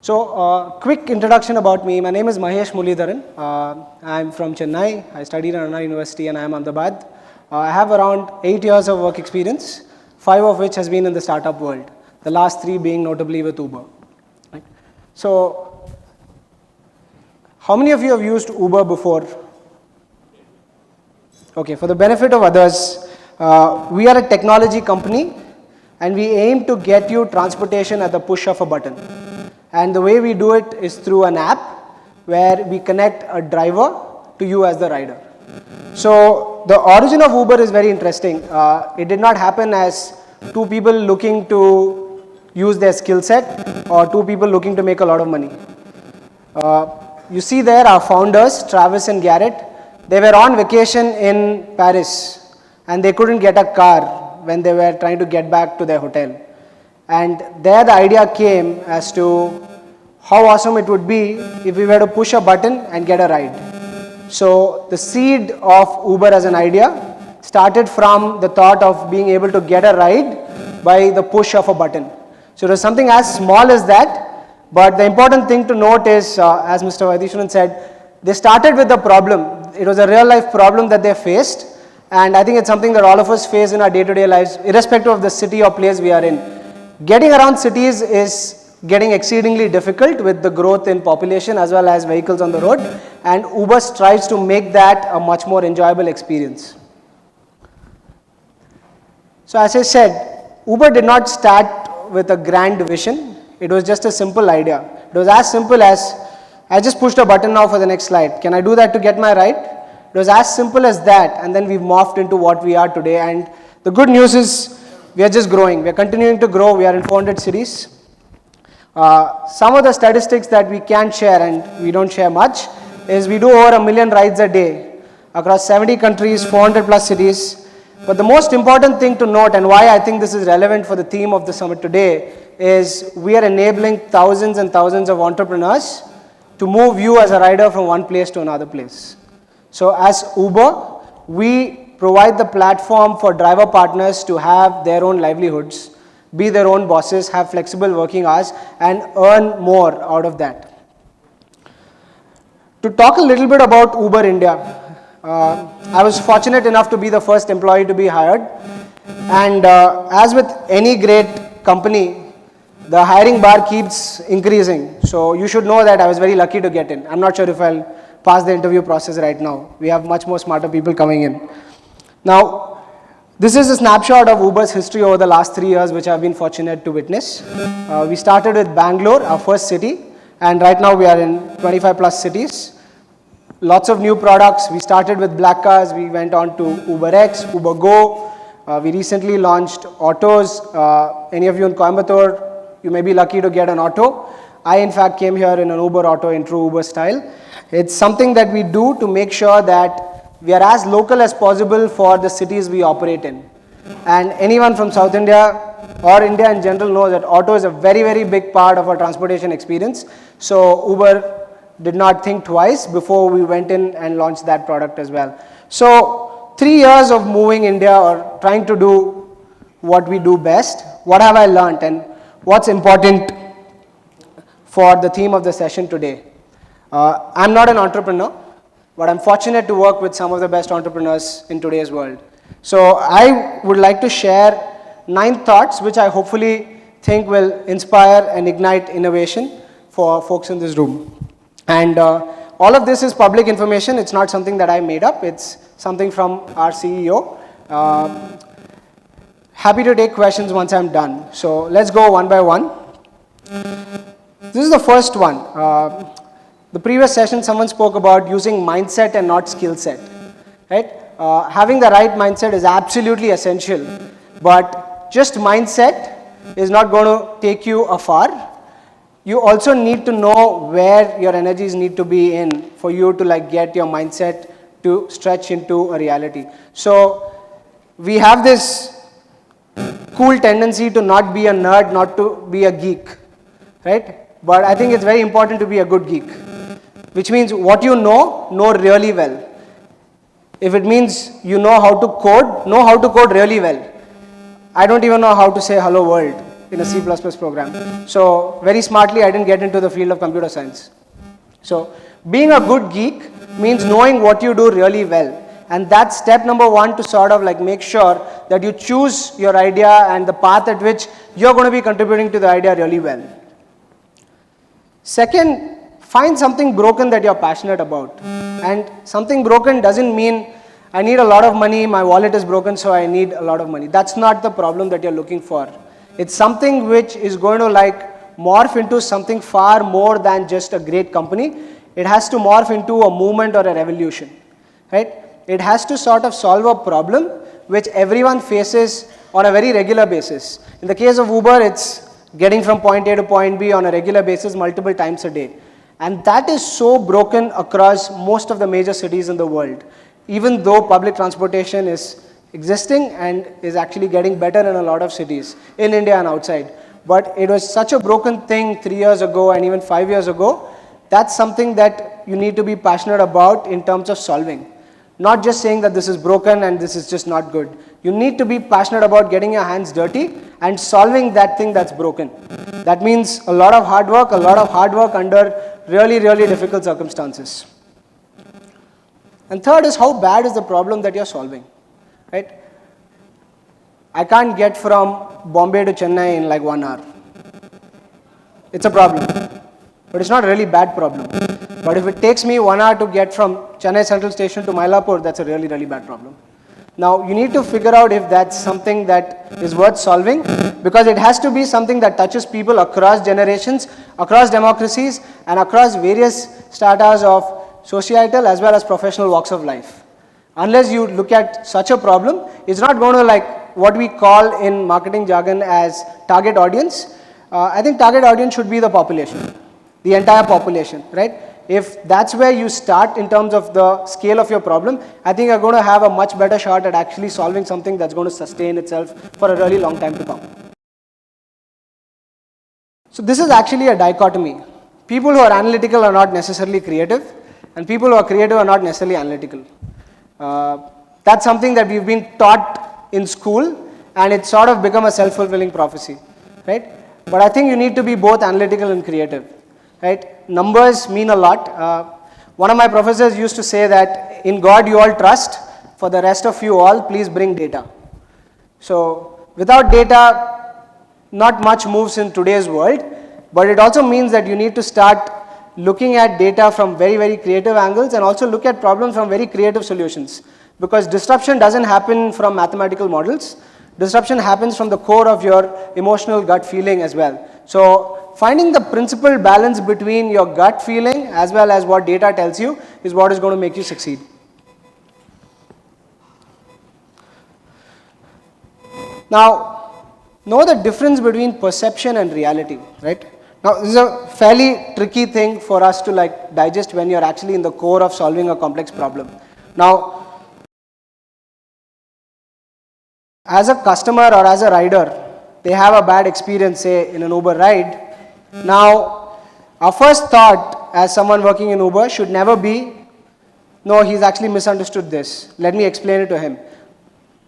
Quick introduction about me. My name is Mahesh Muraleedharan. I'm from Chennai. I studied at Anna University and I am Ahmedabad. I have around 8 years of work experience, 5 of which has been in the startup world. The last 3 being notably with Uber. Right? So, how many of you have used Uber before? Okay, for the benefit of others, we are a technology company and we aim to get you transportation at the push of a button. And the way we do it is through an app where we connect a driver to you as the rider. So the origin of Uber is very interesting. It did not happen as 2 people looking to use their skill set or 2 people looking to make a lot of money. You see there our founders, Travis and Garrett. They were on vacation in Paris and they couldn't get a car when they were trying to get back to their hotel. And there the idea came as to how awesome it would be if we were to push a button and get a ride. So the seed of Uber as an idea started from the thought of being able to get a ride by the push of a button. So it was something as small as that, but the important thing to note is, as Mr. Vaidishwaran said, they started with the problem. It was a real life problem that they faced, and I think it's something that all of us face in our day-to-day lives, irrespective of the city or place we are in. Getting around cities is getting exceedingly difficult with the growth in population as well as vehicles on the road, and Uber strives to make that a much more enjoyable experience. So as I said, Uber did not start with a grand vision. It was just a simple idea. It was as simple as, I just pushed a button now for the next slide. Can I do that to get my ride? It was as simple as that, and then we've morphed into what we are today. And the good news is, we are just growing. We are continuing to grow. We are in 400 cities. Some of the statistics that we can share, and we don't share much, is we do over 1 million rides a day across 70 countries, 400 plus cities. But the most important thing to note, and why I think this is relevant for the theme of the summit today, is we are enabling thousands and thousands of entrepreneurs to move you as a rider from one place to another place. So as Uber, we provide the platform for driver partners to have their own livelihoods, be their own bosses, have flexible working hours, and earn more out of that. To talk a little bit about Uber India, I was fortunate enough to be the first employee to be hired. And as with any great company, the hiring bar keeps increasing. So you should know that I was very lucky to get in. I'm not sure if I'll pass the interview process right now. We have much more smarter people coming in. Now, this is a snapshot of Uber's history over the last 3 years, which I've been fortunate to witness. We started with Bangalore, our first city, and right now we are in 25 plus cities. Lots of new products. We started with black cars, we went on to UberX, Uber Go. We recently launched autos. Any of you in Coimbatore, you may be lucky to get an auto. I, in fact, came here in an Uber auto in true Uber style. It's something that we do to make sure that we are as local as possible for the cities we operate in. And anyone from South India or India in general knows that auto is a very, very big part of our transportation experience. So Uber did not think twice before we went in and launched that product as well. So 3 years of moving India or trying to do what we do best, what have I learned and what's important for the theme of the session today? I'm not an entrepreneur, but I'm fortunate to work with some of the best entrepreneurs in today's world. So I would like to share 9 thoughts which I hopefully think will inspire and ignite innovation for folks in this room. And all of this is public information. It's not something that I made up. It's something from our CEO. Happy to take questions once I'm done. So let's go one by one. This is the first one. The previous session, someone spoke about using mindset and not skill set, right? Having the right mindset is absolutely essential, but just mindset is not going to take you afar. You also need to know where your energies need to be in for you to get your mindset to stretch into a reality. So we have this cool tendency to not be a nerd, not to be a geek, right? But I think it's very important to be a good geek, which means what you know really well. If it means you know how to code really well. I don't even know how to say hello world. in a C++ program. So very smartly, I didn't get into the field of computer science. So being a good geek means knowing what you do really well. And that's step number one to sort of like make sure that you choose your idea and the path at which you're going to be contributing to the idea really well. Second, find something broken that you're passionate about. And something broken doesn't mean I need a lot of money, my wallet is broken, so I need a lot of money. That's not the problem that you're looking for. It's something which is going to like morph into something far more than just a great company. It has to morph into a movement or a revolution, right? It has to sort of solve a problem which everyone faces on a very regular basis. In the case of Uber, it's getting from point A to point B on a regular basis multiple times a day. And that is so broken across most of the major cities in the world, even though public transportation is existing and is actually getting better in a lot of cities in India and outside. But it was such a broken thing 3 years ago and even 5 years ago. That's something that you need to be passionate about in terms of solving. Not just saying that this is broken and this is just not good. You need to be passionate about getting your hands dirty and solving that thing that's broken. That means a lot of hard work under really, really difficult circumstances. And third is how bad is the problem that you're solving, right? I can't get from Bombay to Chennai in like 1 hour. It's a problem, but it's not a really bad problem. But if it takes me 1 hour to get from Chennai Central Station to Mylapore, that's a really, really bad problem. Now, you need to figure out if that's something that is worth solving, because it has to be something that touches people across generations, across democracies, and across various stratas of societal as well as professional walks of life. Unless you look at such a problem, it's not going to like what we call in marketing jargon as target audience. I think target audience should be the population, the entire population, right? If that's where you start in terms of the scale of your problem, I think you're going to have a much better shot at actually solving something that's going to sustain itself for a really long time to come. So this is actually a dichotomy. People who are analytical are not necessarily creative, and people who are creative are not necessarily analytical. That's something that we've been taught in school, and it's sort of become a self-fulfilling prophecy, right? But I think you need to be both analytical and creative. Right? Numbers mean a lot. One of my professors used to say that in God you all trust, for the rest of you all, please bring data. So without data, not much moves in today's world, but it also means that you need to start looking at data from very, very creative angles and also look at problems from very creative solutions. Because disruption doesn't happen from mathematical models. Disruption happens from the core of your emotional gut feeling as well. So finding the principal balance between your gut feeling as well as what data tells you is what is going to make you succeed. Now, know the difference between perception and reality, right? Now, this is a fairly tricky thing for us to like digest when you're actually in the core of solving a complex problem. Now, as a customer or as a rider, they have a bad experience, say, in an Uber ride. Now, our first thought as someone working in Uber should never be, no, he's actually misunderstood this. Let me explain it to him.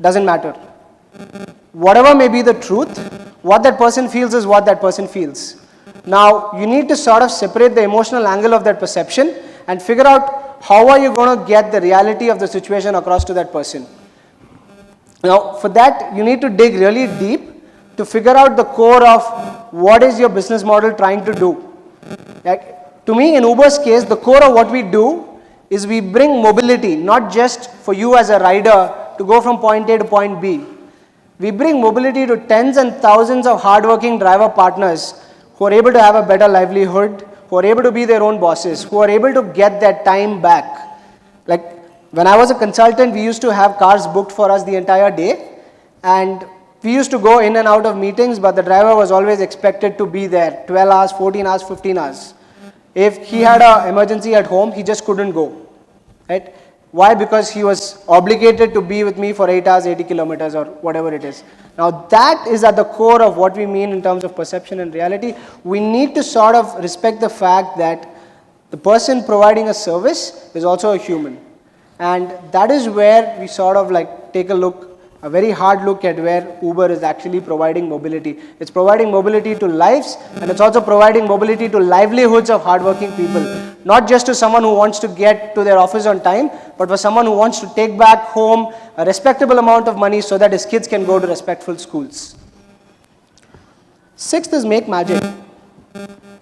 Doesn't matter. Whatever may be the truth, what that person feels is what that person feels. Now, you need to sort of separate the emotional angle of that perception and figure out how are you going to get the reality of the situation across to that person. Now, for that, you need to dig really deep to figure out the core of what is your business model trying to do. Like, to me, in Uber's case, the core of what we do is we bring mobility, not just for you as a rider to go from point A to point B. We bring mobility to tens and thousands of hardworking driver partners who are able to have a better livelihood, who are able to be their own bosses, who are able to get their time back. Like, when I was a consultant, we used to have cars booked for us the entire day, and we used to go in and out of meetings, but the driver was always expected to be there 12 hours, 14 hours, 15 hours. If he had an emergency at home, he just couldn't go, right? Why? Because he was obligated to be with me for 8 hours, 80 kilometers or whatever it is. Now that is at the core of what we mean in terms of perception and reality. We need to sort of respect the fact that the person providing a service is also a human. And that is where we sort of like take a look a very hard look at where Uber is actually providing mobility. It's providing mobility to lives, and it's also providing mobility to livelihoods of hardworking people. Not just to someone who wants to get to their office on time, but for someone who wants to take back home a respectable amount of money so that his kids can go to respectful schools. Sixth is make magic.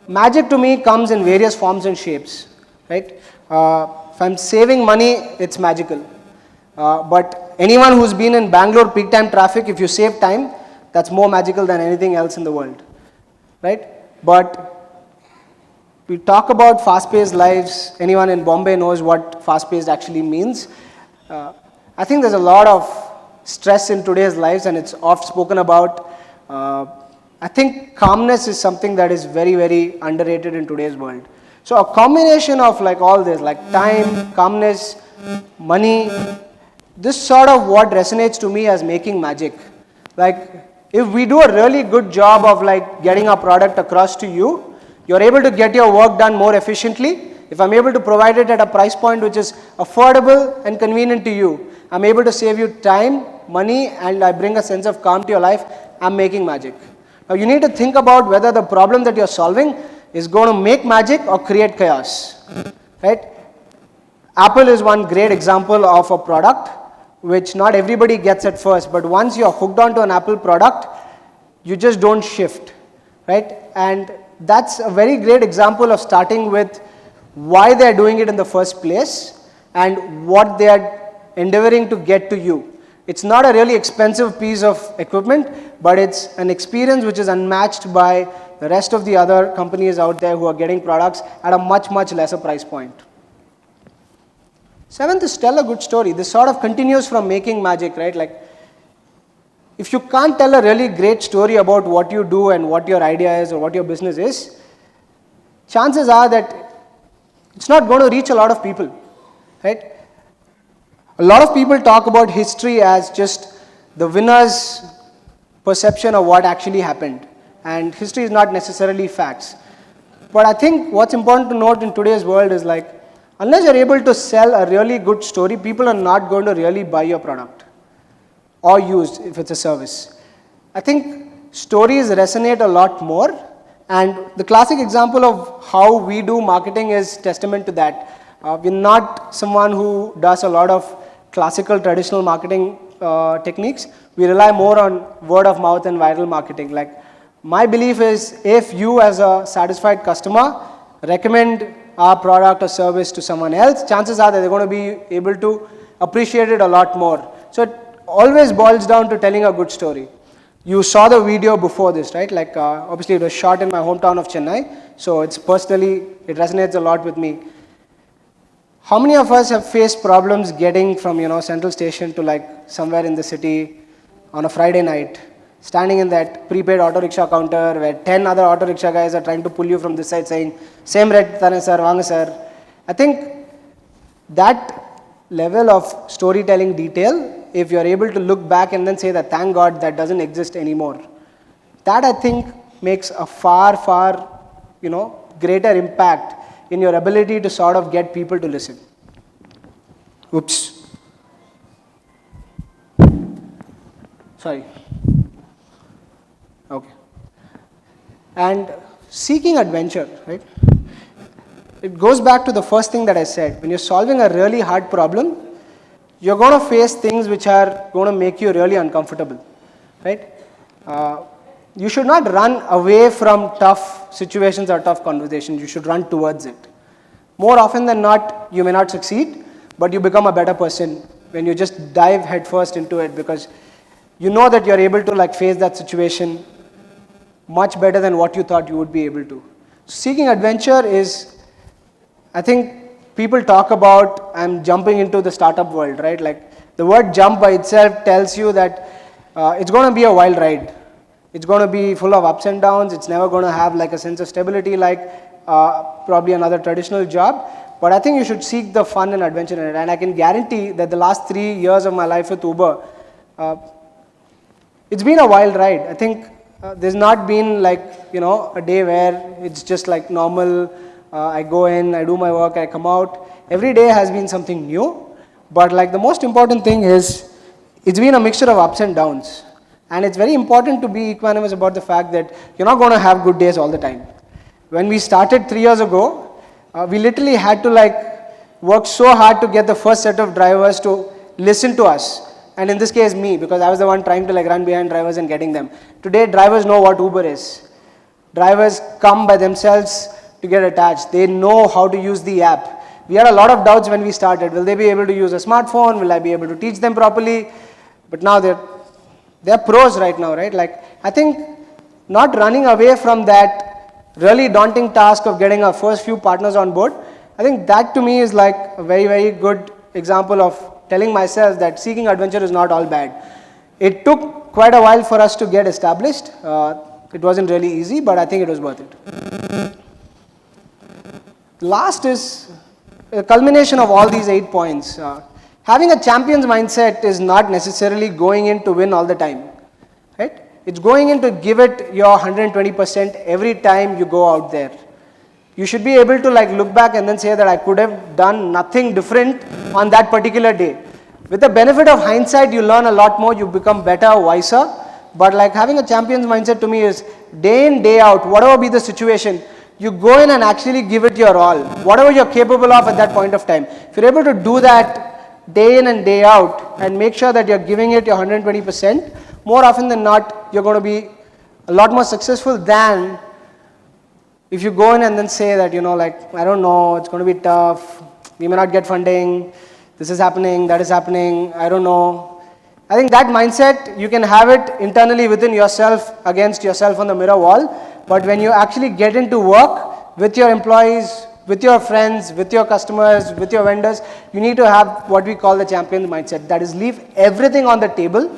Magic to me comes in various forms and shapes, right? If I'm saving money, it's magical. But anyone who's been in Bangalore peak time traffic, if you save time, that's more magical than anything else in the world, right? But we talk about fast-paced lives. Anyone in Bombay knows what fast-paced actually means. I think there's a lot of stress in today's lives, and it's oft spoken about. I think calmness is something that is very, very underrated in today's world. So a combination of like all this, like time, calmness, money, this sort of what resonates to me as making magic. Like if we do a really good job of like getting our product across to you, you're able to get your work done more efficiently. If I'm able to provide it at a price point which is affordable and convenient to you, I'm able to save you time, money, and I bring a sense of calm to your life, I'm making magic. Now you need to think about whether the problem that you're solving is going to make magic or create chaos, right? Apple is one great example of a product which not everybody gets at first, but once you're hooked onto an Apple product, you just don't shift, right? And that's a very great example of starting with why they're doing it in the first place and what they are endeavoring to get to you. It's not a really expensive piece of equipment, but it's an experience which is unmatched by the rest of the other companies out there who are getting products at a much, much lesser price point. Seventh is tell a good story. This sort of continues from making magic, right? Like, if you can't tell a really great story about what you do and what your idea is or what your business is, chances are that it's not going to reach a lot of people, right? A lot of people talk about history as just the winner's perception of what actually happened, and history is not necessarily facts. But I think what's important to note in today's world is like, unless you're able to sell a really good story, people are not going to really buy your product or use if it's a service. I think stories resonate a lot more, and the classic example of how we do marketing is testament to that. We're not someone who does a lot of classical traditional marketing techniques. We rely more on word of mouth and viral marketing. Like, my belief is if you as a satisfied customer recommend our product or service to someone else, chances are that they're going to be able to appreciate it a lot more. So it always boils down to telling a good story. You saw the video before this, right? Like obviously it was shot in my hometown of Chennai, so it resonates a lot with me. How many of us have faced problems getting from Central Station to like somewhere in the city on a Friday night, standing in that prepaid auto rickshaw counter where 10 other auto rickshaw guys are trying to pull you from this side saying, same rate thane sir, vaanga sir. I think that level of storytelling detail, if you're able to look back and then say that thank God that doesn't exist anymore, that I think makes a far, far, greater impact in your ability to sort of get people to listen. Oops. Sorry. Okay. And seeking adventure, right? It goes back to the first thing that I said. When you're solving a really hard problem, you're going to face things which are going to make you really uncomfortable, right? You should not run away from tough situations or tough conversations. You should run towards it. More often than not, you may not succeed, but you become a better person when you just dive headfirst into it, because you know that you're able to like face that situation much better than what you thought you would be able to. Seeking adventure is, I think people talk about, I'm jumping into the startup world, right? Like the word jump by itself tells you that it's going to be a wild ride. It's going to be full of ups and downs. It's never going to have like a sense of stability like probably another traditional job. But I think you should seek the fun and adventure in it. And I can guarantee that the last 3 years of my life with Uber, it's been a wild ride. I think there's not been like, a day where it's just like normal. I go in, I do my work, I come out. Every day has been something new. But like the most important thing is, it's been a mixture of ups and downs. And it's very important to be equanimous about the fact that you're not going to have good days all the time. When we started 3 years ago, we literally had to work so hard to get the first set of drivers to listen to us. And in this case, me, because I was the one trying to run behind drivers and getting them. Today, drivers know what Uber is. Drivers come by themselves to get attached. They know how to use the app. We had a lot of doubts when we started. Will they be able to use a smartphone? Will I be able to teach them properly? But now they're pros right now, right? I think not running away from that really daunting task of getting our first few partners on board, I think that to me is a very, very good example of telling myself that seeking adventure is not all bad. It took quite a while for us to get established. It wasn't really easy, but I think it was worth it. Last is a culmination of all these 8 points. Having a champion's mindset is not necessarily going in to win all the time, right? It's going in to give it your 120% every time you go out there. You should be able to look back and then say that I could have done nothing different on that particular day. With the benefit of hindsight, you learn a lot more, you become better, wiser. But having a champion's mindset to me is day in, day out, whatever be the situation, you go in and actually give it your all, whatever you're capable of at that point of time. If you're able to do that day in and day out and make sure that you're giving it your 120%, more often than not, you're going to be a lot more successful than if you go in and then say that, I don't know, it's going to be tough, we may not get funding, this is happening, that is happening, I don't know. I think that mindset, you can have it internally within yourself, against yourself on the mirror wall, but when you actually get into work with your employees, with your friends, with your customers, with your vendors, you need to have what we call the champion mindset. That is, leave everything on the table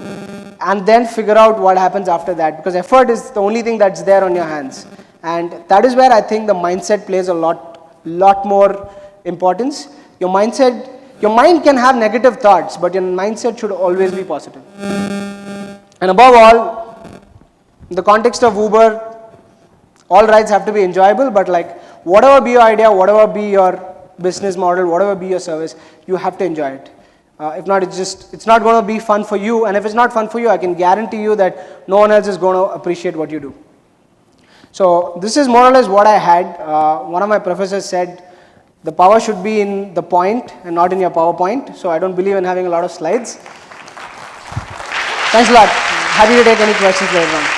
and then figure out what happens after that, because effort is the only thing that's there on your hands. And that is where I think the mindset plays a lot more importance. Your mind can have negative thoughts, but your mindset should always be positive. And above all, in the context of Uber, all rides have to be enjoyable, but whatever be your idea, whatever be your business model, whatever be your service, you have to enjoy it. If not, it's not going to be fun for you. And if it's not fun for you, I can guarantee you that no one else is going to appreciate what you do. So this is more or less what I had. One of my professors said, the power should be in the point and not in your PowerPoint. So I don't believe in having a lot of slides. Thanks a lot. Happy to take any questions later on.